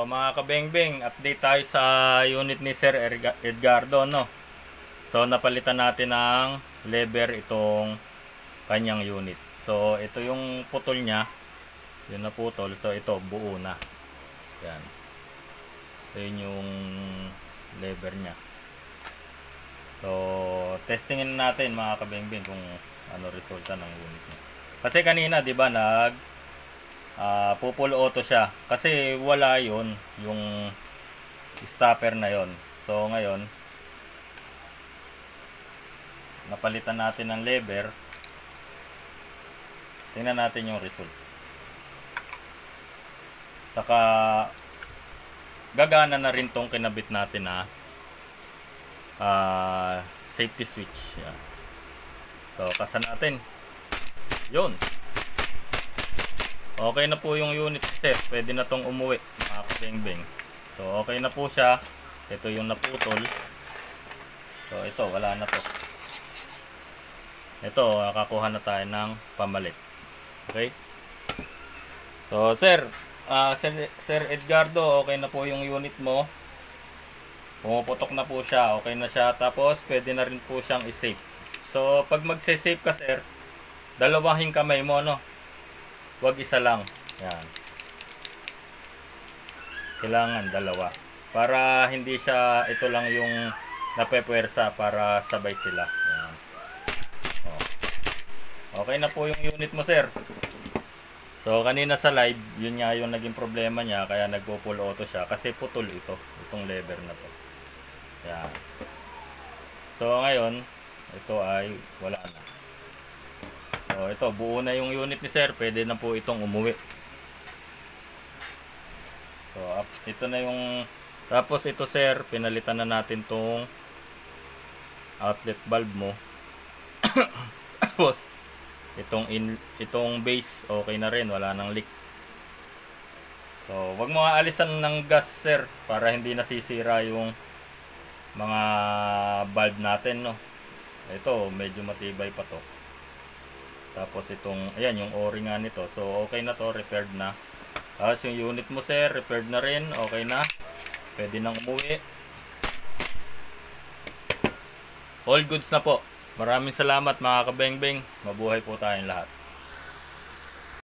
mga kabengbeng, update tayo sa unit ni Sir Edgardo, no? So napalitan natin ng lever itong kanyang unit. So ito yung putol niya, yun na putol. So ito buo na. Yan. Yun yung lever niya. So testingin natin mga kabengbeng kung ano resulta ng unit niya. Kasi kanina 'di ba full auto siya kasi wala yon yung stopper na yon. So ngayon napalitan natin ng lever, tingnan natin yung result. Saka gagana na rin tong kinabit natin na safety switch. Yan. So kasa natin yun. Okay na po yung unit set. Pwede na tong umuwi mga kabengbeng. So okay na po siya. Ito yung naputol. So ito wala na to. Ito kakakuha na tayo ng pamalit. Okay. So sir Edgardo, okay na po yung unit mo. Pumuputok na po siya. Okay na siya. Tapos pwede na rin po siyang i-save. So pag magse-save ka sir, dalawahin kamay mo, no? Wag isa lang. Yan. Kailangan dalawa. Para hindi siya ito lang yung napepwersa, para sabay sila. Yan. Oh. Okay na po yung unit mo, sir. So kanina sa live, yun nga yung naging problema niya, kaya nagpo-full auto siya kasi putol itong lever na to. Yan. So ngayon, ito ay wala na. So ito, buo na yung unit ni sir. Pwede na po itong umuwi. So ito na yung, tapos ito sir, pinalitan na natin tong outlet valve mo. Tapos itong base okay na rin, wala nang leak. So wag mo aalisan ng gas sir, para hindi nasisira yung mga valve natin, no. Ito medyo matibay pa to. Tapos itong, ayan yung o-ring nga nito. So okay na to, repaired na. Tapos yung unit mo sir, repaired na rin, okay na. Pwede nang umuwi. All goods na po. Maraming salamat mga kabengbeng. Mabuhay po tayong lahat.